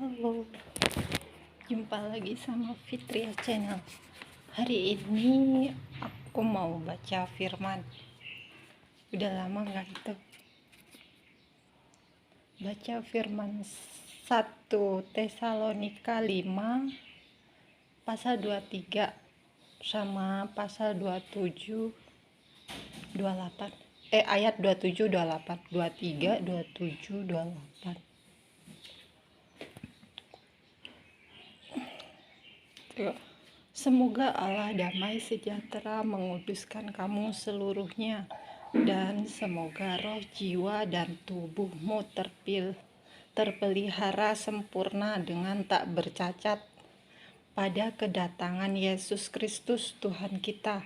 Halo, jumpa lagi sama Fitria Channel. Hari ini aku mau baca firman. Udah lama gak itu baca firman 1 Tesalonika 5 pasal 23 sama pasal 27 28. Ayat 27 28 23 27 28. Semoga Allah damai sejahtera menguduskan kamu seluruhnya, dan semoga roh, jiwa, dan tubuhmu terpelihara sempurna dengan tak bercacat pada kedatangan Yesus Kristus Tuhan kita.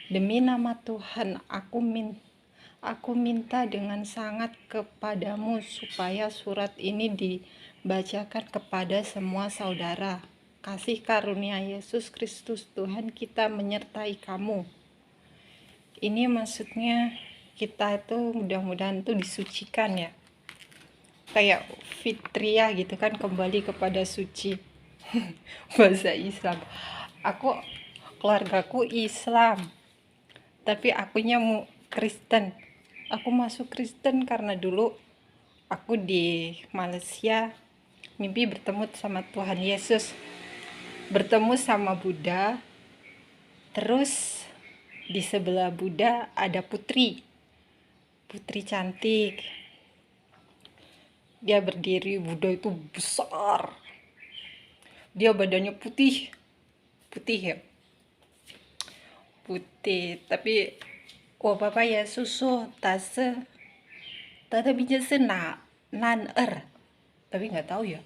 Demi nama Tuhan, aku minta dengan sangat kepadamu supaya surat ini dibacakan kepada semua saudara. Kasih karunia Yesus Kristus Tuhan kita menyertai kamu. Ini maksudnya kita itu mudah-mudahan tuh disucikan ya. Kayak Fitria gitu kan, kembali kepada suci. Bahasa Islam. Keluargaku Islam. Tapi akunya Kristen. Aku masuk Kristen karena dulu aku di Malaysia mimpi bertemu sama Tuhan Yesus. Bertemu sama Buddha. Terus di sebelah Buddha ada putri cantik. Dia berdiri, Buddha itu besar, dia badannya putih ya, putih. Tapi Papa ya susu tase tata bija sena nan tapi nggak tahu ya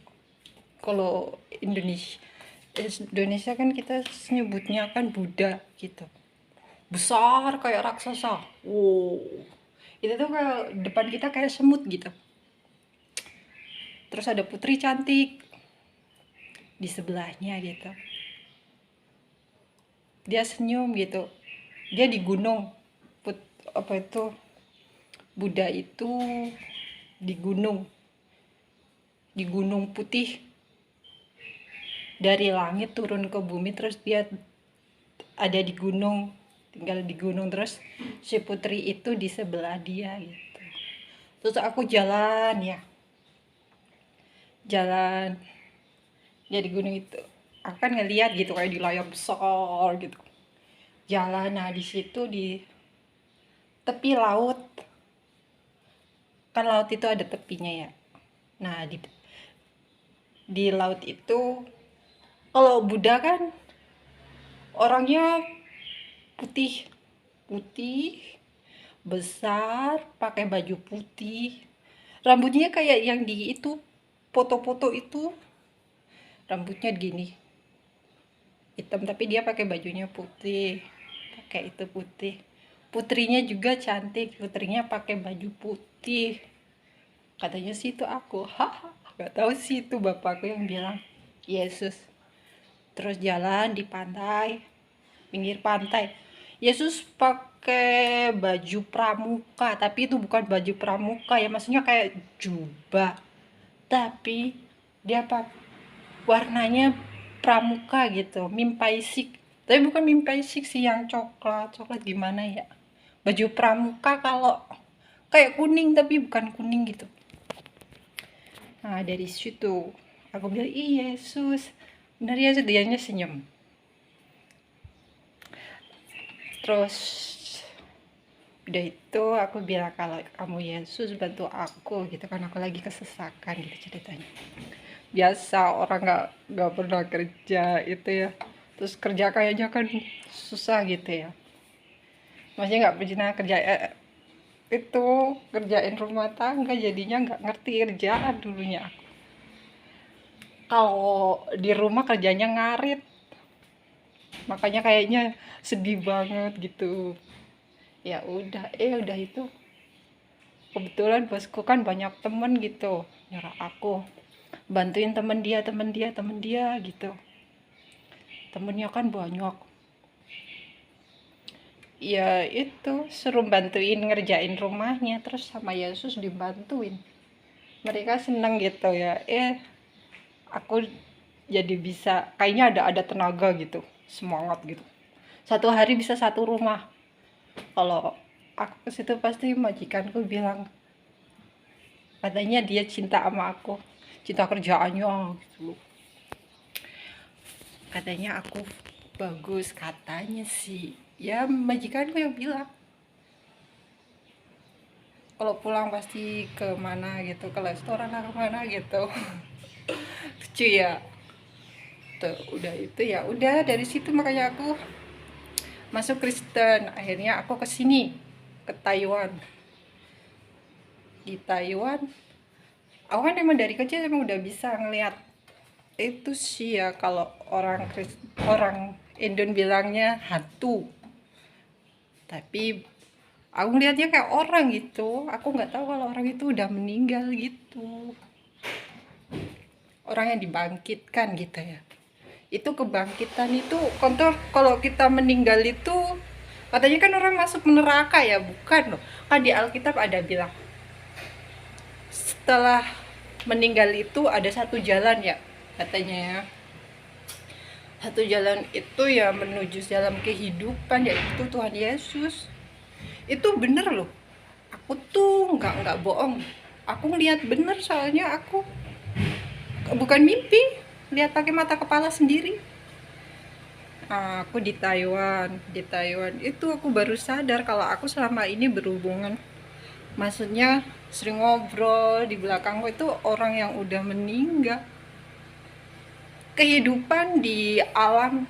kalau Indonesia kan kita nyebutnya kan Buddha gitu, besar kayak raksasa. Wow, itu tuh kayak depan kita kayak semut gitu. Terus ada putri cantik di sebelahnya gitu, dia senyum gitu. Dia di gunung, Buddha itu di gunung putih, dari langit turun ke bumi. Terus dia ada di gunung, tinggal di gunung. Terus si putri itu di sebelah dia gitu. Terus aku jalan dia di gunung itu, aku kan ngeliat gitu kayak di layar besar gitu jalan. Nah di situ di tepi laut, kan laut itu ada tepinya ya. Nah di laut itu, kalau Buddha kan orangnya putih besar, pakai baju putih, rambutnya kayak yang di itu foto-foto itu, rambutnya gini hitam, tapi dia pakai bajunya putih, pakai itu putih. Putrinya juga cantik, putrinya pakai baju putih. Katanya sih itu aku, nggak tahu sih itu bapakku yang bilang Yesus. Terus jalan di pantai, pinggir pantai. Yesus pakai baju pramuka, tapi itu bukan baju pramuka ya, maksudnya kayak jubah, tapi dia warnanya pramuka gitu, mimpaisik. Tapi bukan mimpaisik sih yang coklat gimana ya. Baju pramuka kalau kayak kuning tapi bukan kuning gitu. Nah dari situ aku bilang, ih Yesus, benar ya, dianya senyum. Terus udah itu aku bilang, kalau kamu Yesus bantu aku gitu kan, aku lagi kesesakan gitu ceritanya. Biasa orang nggak pernah kerja itu ya, terus kerja kayaknya kan susah gitu ya, maksudnya nggak pernah kerja itu kerjain rumah tangga, jadinya nggak ngerti kerjaan dulunya aku. Kalau di rumah kerjanya ngarit, makanya kayaknya sedih banget gitu. Ya udah itu kebetulan bosku kan banyak temen gitu, nyuruh aku bantuin temen dia gitu. Temennya kan banyak, ya itu suruh bantuin ngerjain rumahnya, terus sama Yesus dibantuin. Mereka seneng gitu ya. aku jadi bisa kayaknya ada tenaga gitu, semangat gitu. Satu hari bisa satu rumah. Kalau aku ke situ pasti majikanku bilang katanya dia cinta sama aku, cinta kerjaannya gitu loh. Katanya aku bagus, katanya sih. Ya majikanku yang bilang. Kalau pulang pasti ke mana gitu, ke restoran atau mana gitu. Lucu ya. Tuh, udah itu ya, udah dari situ makanya aku masuk Kristen. Akhirnya aku ke sini, ke Taiwan. Di Taiwan, aku kan emang dari kecil emang udah bisa ngelihat itu sih ya, kalau orang Indon bilangnya hantu. Tapi aku ngeliatnya kayak orang gitu. Aku nggak tahu kalau orang itu udah meninggal gitu. Orang yang dibangkitkan gitu ya. Itu kebangkitan itu kontrol. Kalau kita meninggal itu katanya kan orang masuk neraka ya, bukan loh. Kan di Alkitab ada bilang setelah meninggal itu ada satu jalan ya, katanya ya. Satu jalan itu ya menuju dalam kehidupan, yaitu Tuhan Yesus. Itu bener loh. Aku tuh nggak bohong. Aku ngeliat bener, soalnya aku bukan mimpi, lihat pakai mata kepala sendiri. Aku di Taiwan itu aku baru sadar kalau aku selama ini berhubungan, maksudnya sering ngobrol di belakangku itu orang yang udah meninggal. Kehidupan di alam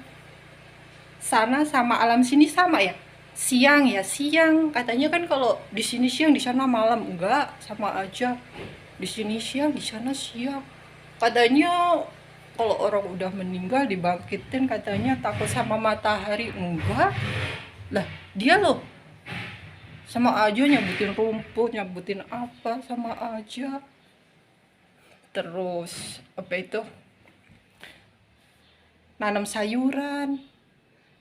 sana sama alam sini sama ya, siang ya siang, katanya kan kalau di sini siang di sana malam. Enggak, sama aja, di sini siang di sana siang. Katanya kalau orang udah meninggal dibangkitin katanya takut sama matahari. Enggak lah, dia loh sama aja nyebutin rumput, nyebutin apa, sama aja. Terus apa itu, nanam sayuran,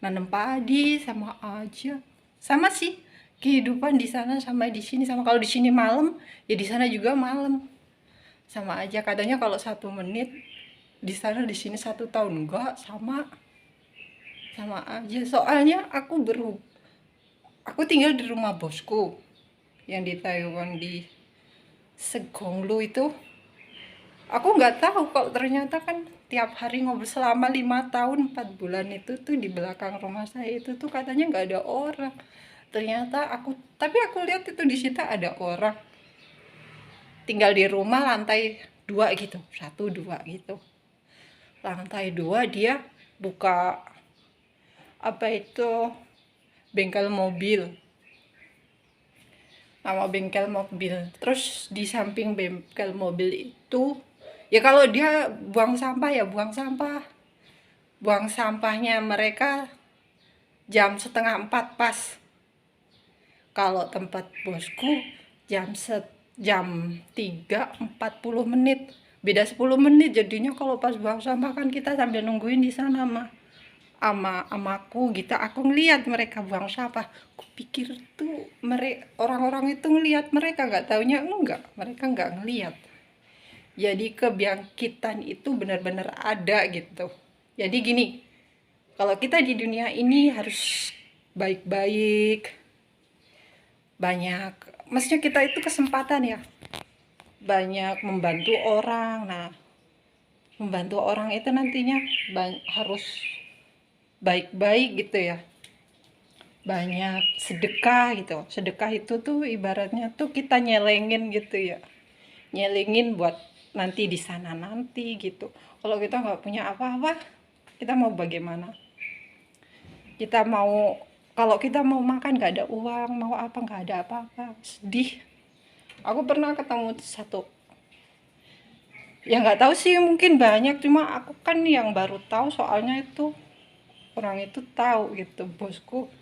nanam padi, sama aja. Sama sih kehidupan di sana sama di sini sama. Kalau di sini malam ya di sana juga malam, sama aja. Katanya kalau 1 menit di sana di sini 1 tahun. Enggak, sama aja. Soalnya aku tinggal di rumah bosku yang di Taiwan, di Segonglu itu. Aku nggak tahu kalau ternyata kan tiap hari ngobrol selama 5 tahun 4 bulan itu tuh di belakang rumah saya itu tuh katanya nggak ada orang. Ternyata tapi aku lihat itu di situ ada orang tinggal di rumah lantai 2 gitu, 1 2 gitu. Lantai 2 dia buka apa itu, bengkel mobil, nama bengkel mobil. Terus di samping bengkel mobil itu ya, kalau dia buang sampah ya buang sampahnya mereka jam 3:30 pas. Kalau tempat bosku jam 3:40, beda 10 menit jadinya. Kalau pas buang sampah kan kita sambil nungguin di sana amaku gitu. Aku ngeliat mereka buang sampah, aku pikir tuh orang-orang itu ngeliat mereka, nggak taunya enggak, mereka nggak ngeliat. Jadi kebangkitan itu benar-benar ada gitu. Jadi gini, kalau kita di dunia ini harus baik-baik, banyak, maksudnya kita itu kesempatan ya, banyak membantu orang. Nah, membantu orang itu nantinya harus baik-baik gitu ya, banyak sedekah gitu. Sedekah itu tuh ibaratnya tuh kita nyelengin gitu ya, nyelengin buat nanti di sana nanti gitu. Kalau kita nggak punya apa-apa, kita mau bagaimana? Kita mau, kalau kita mau makan nggak ada uang, mau apa nggak ada apa-apa, sedih. Aku pernah ketemu satu, ya nggak tahu sih, mungkin banyak, cuma aku kan yang baru tahu, soalnya itu orang itu tahu gitu, bosku.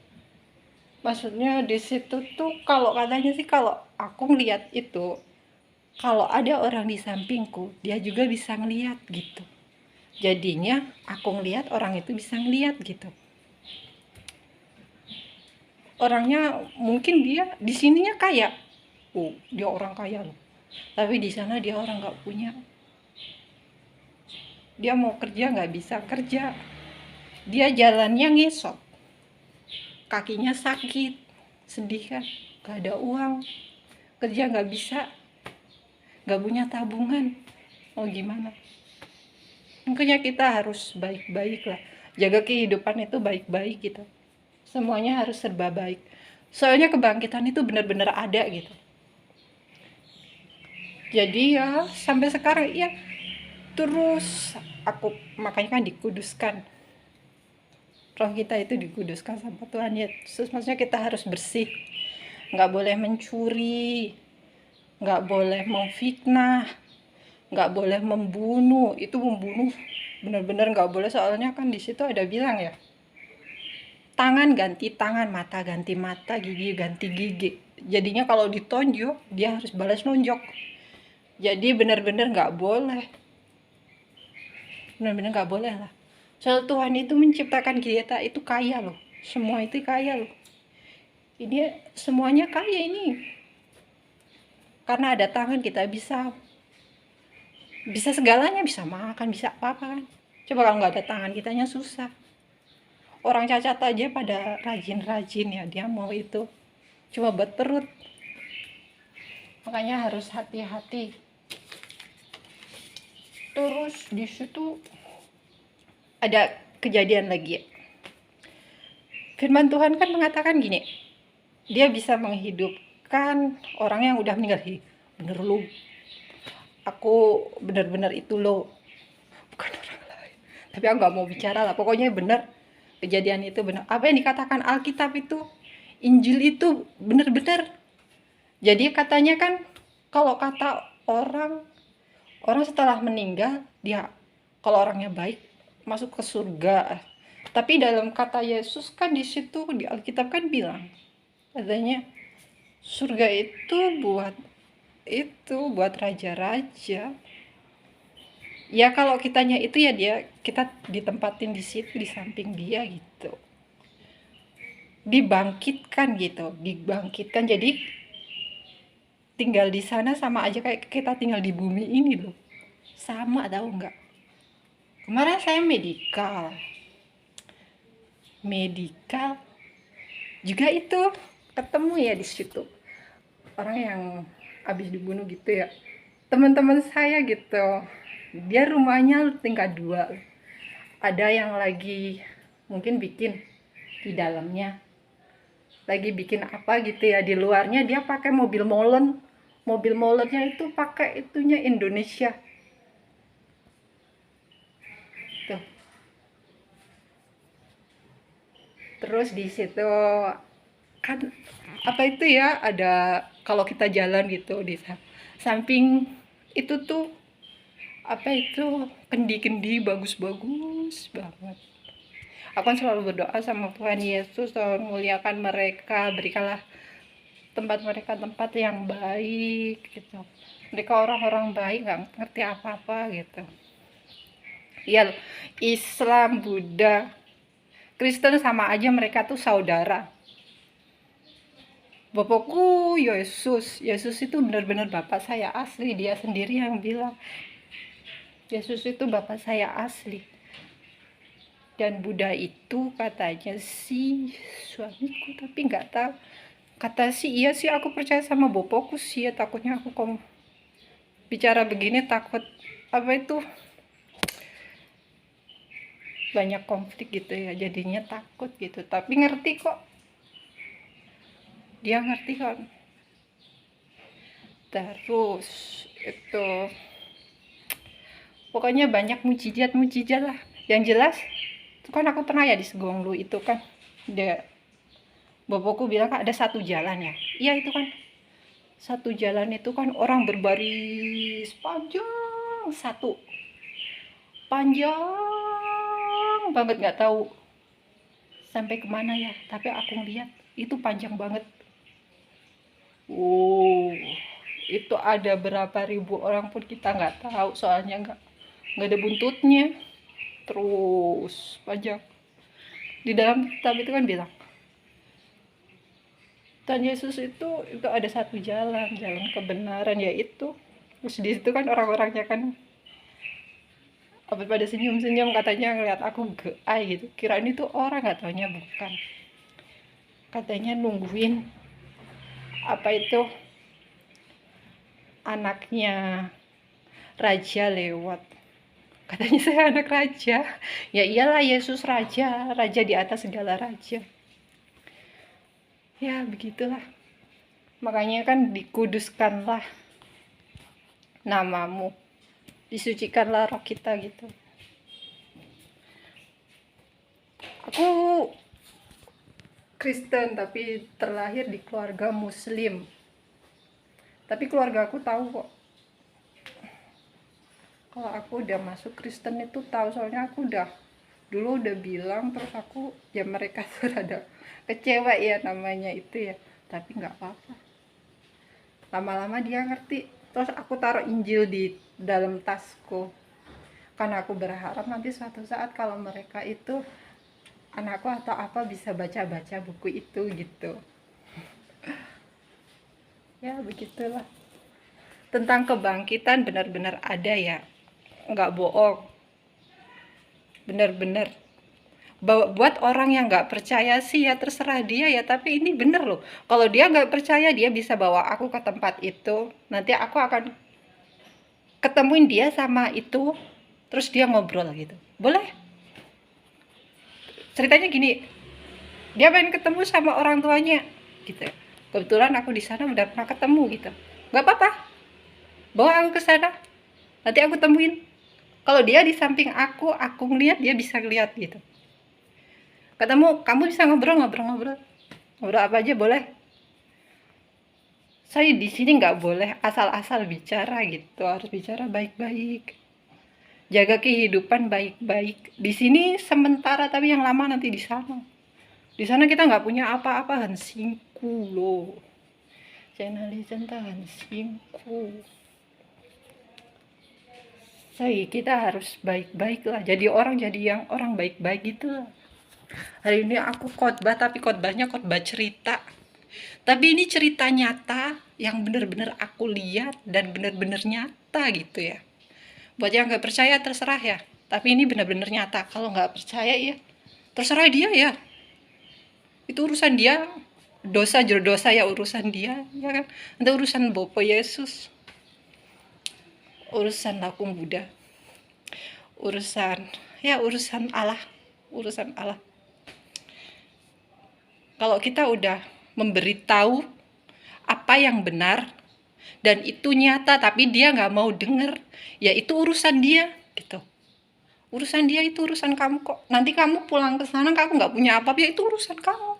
Maksudnya di situ tuh kalau katanya sih, kalau aku ngeliat itu, kalau ada orang di sampingku dia juga bisa ngeliat gitu. Jadinya aku ngeliat orang itu bisa ngeliat gitu. Orangnya mungkin dia di sininya kaya, dia orang kaya loh, tapi di sana dia orang nggak punya. Dia mau kerja nggak bisa kerja, dia jalannya ngesot, kakinya sakit, sedih kan, nggak ada uang, kerja nggak bisa, nggak punya tabungan, mau gimana? Makanya kita harus baik-baik lah, jaga kehidupan itu baik-baik gitu, semuanya harus serba baik, soalnya kebangkitan itu benar-benar ada gitu. Jadi ya sampai sekarang ya terus aku makanya kan dikuduskan, roh kita itu dikuduskan sama Tuhan Yesus, maksudnya kita harus bersih, nggak boleh mencuri, nggak boleh memfitnah, nggak boleh membunuh. Itu membunuh benar-benar nggak boleh, soalnya kan di situ ada bilang ya, tangan ganti tangan, mata ganti mata, gigi ganti gigi. Jadinya kalau ditonjok dia harus balas nonjok. Jadi benar-benar nggak boleh, benar-benar nggak boleh lah. Soal Tuhan itu menciptakan kita itu kaya loh, semua itu kaya loh. Ini semuanya kaya ini, karena ada tangan kita bisa segalanya, bisa makan, bisa apa-apa kan. Coba kalau nggak ada tangan kitanya susah. Orang cacat aja pada rajin-rajin ya, dia mau itu cuma buat perut. Makanya harus hati-hati. Terus di situ ada kejadian lagi ya. Firman Tuhan kan mengatakan gini, dia bisa menghidupkan orang yang udah meninggal. Bener lu, aku bener-bener itu loh, bukan orang lain, tapi aku nggak mau bicara lah, pokoknya bener, kejadian itu bener, apa yang dikatakan Alkitab itu, Injil itu bener-bener. Jadi katanya kan, kalau kata orang setelah meninggal, dia kalau orangnya baik masuk ke surga. Tapi dalam kata Yesus kan di situ di Alkitab kan bilang, katanya surga itu buat raja-raja. Ya kalau kitanya itu ya kita ditempatin di situ di samping dia gitu. Dibangkitkan. Jadi tinggal di sana sama aja kayak kita tinggal di bumi ini loh. Sama, tahu nggak? Kemarin saya medikal juga itu ketemu ya di situ orang yang habis dibunuh gitu ya, teman-teman saya gitu, dia rumahnya tingkat 2, ada yang lagi mungkin bikin di dalamnya, lagi bikin apa gitu ya, di luarnya dia pakai mobil molennya itu pakai itunya Indonesia tuh. Terus di situ kan apa itu ya, ada kalau kita jalan gitu di samping itu tuh apa itu, kendi-kendi bagus-bagus banget. Aku kan selalu berdoa sama Tuhan Yesus, tolong muliakan mereka, berikanlah tempat mereka tempat yang baik gitu. Mereka orang-orang baik, nggak ngerti apa-apa gitu. Iya, Islam, Buddha, Kristen sama aja, mereka tuh saudara. Bapakku Yesus itu benar-benar bapak saya asli, dia sendiri yang bilang Yesus itu bapak saya asli. Dan Buddha itu katanya si suamiku, tapi nggak tahu, kata sih iya sih, aku percaya sama bapakku sih ya, takutnya aku kalau bicara begini takut apa itu banyak konflik gitu ya, jadinya takut gitu, tapi ngerti kok, dia ngerti kok. Terus itu pokoknya banyak mujizat lah. Yang jelas itu kan aku pernah ya di Segonglu itu kan, dia bapakku bilang kan ada satu jalan ya, iya itu kan satu jalan itu kan orang berbaris panjang, satu panjang banget, nggak tahu sampai kemana ya, tapi aku ngeliat itu panjang banget. Itu ada berapa ribu orang pun kita nggak tahu, soalnya nggak ada buntutnya, terus panjang. Di dalam kitab itu kan bilang Tuhan Yesus itu ada satu jalan kebenaran, yaitu terus di situ kan orang-orangnya kan apa pada senyum-senyum, katanya ngeliat aku geai gitu, kirain itu orang, gak taunya bukan, katanya nungguin apa itu anaknya raja lewat. Katanya saya anak raja. Ya iyalah, Yesus raja, raja di atas segala raja. Ya begitulah, makanya kan dikuduskanlah namamu, disucikanlah roh kita gitu. Aku Kristen tapi terlahir di keluarga Muslim. Tapi keluarga aku tahu kok kalau aku udah masuk Kristen, itu tahu, soalnya aku dulu udah bilang, terus aku ya mereka tuh rada kecewa ya, namanya itu ya, tapi nggak apa-apa, lama-lama dia ngerti. Terus aku taruh Injil di dalam tasku, karena aku berharap nanti suatu saat kalau mereka itu anakku atau apa bisa baca-baca buku itu gitu. Ya begitulah, tentang kebangkitan benar-benar ada ya, nggak bohong, benar-benar. Buat orang yang nggak percaya sih ya terserah dia ya, tapi ini bener loh. Kalau dia nggak percaya, dia bisa bawa aku ke tempat itu, nanti aku akan ketemuin dia sama itu, terus dia ngobrol gitu, boleh. Ceritanya gini, dia pengen ketemu sama orang tuanya gitu, kebetulan aku di sana udah pernah ketemu gitu, nggak apa-apa, bawa aku ke sana, nanti aku temuin. Kalau dia di samping aku ngeliat, dia bisa ngeliat gitu, ketemu, kamu bisa ngobrol apa aja boleh. Saya di sini nggak boleh asal-asal bicara gitu, harus bicara baik-baik, jaga kehidupan baik-baik. Di sini sementara, tapi yang lama nanti di sana. Di sana kita nggak punya apa-apa, hansingku loh. Channel cinta hansingku. Saya kita harus baik-baik lah. Jadi yang orang baik-baik gitu lah. Hari ini aku khotbah, tapi khotbahnya khotbah cerita. Tapi ini cerita nyata yang bener-bener aku lihat dan bener-bener nyata gitu ya. Buat yang nggak percaya terserah ya. Tapi ini bener-bener nyata. Kalau nggak percaya ya terserah dia ya. Itu urusan dia. Dosa dosa ya urusan dia, ya kan. Itu urusan Bopo Yesus. Urusan Lakung Buddha. Urusan Allah. Urusan Allah. Kalau kita udah memberitahu apa yang benar dan itu nyata, tapi dia nggak mau denger, ya itu urusan dia gitu. Urusan dia, itu urusan kamu kok. Nanti kamu pulang ke sana kamu nggak punya apa-apa, ya itu urusan kamu.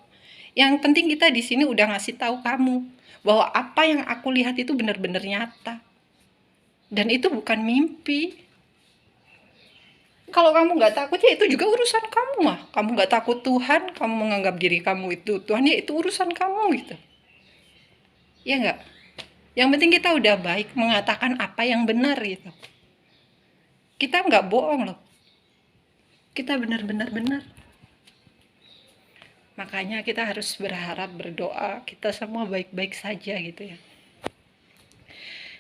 Yang penting kita di sini udah ngasih tahu kamu bahwa apa yang aku lihat itu benar-benar nyata dan itu bukan mimpi. Kalau kamu nggak takut, ya itu juga urusan kamu mah. Kamu nggak takut Tuhan, kamu menganggap diri kamu itu Tuhan, ya itu urusan kamu gitu. Ya nggak? Yang penting kita udah baik mengatakan apa yang benar gitu. Kita nggak bohong loh. Kita benar-benar benar. Makanya kita harus berharap, berdoa, kita semua baik-baik saja gitu ya.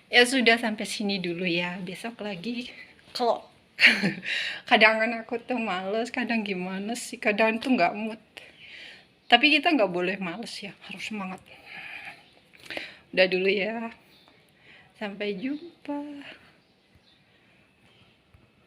Ya sudah, sampai sini dulu ya. Besok lagi kalau kadang kan aku tuh males, kadang gimana sih, kadang tuh nggak mood. Tapi kita nggak boleh males ya, harus semangat. Udah dulu ya. Sampai jumpa.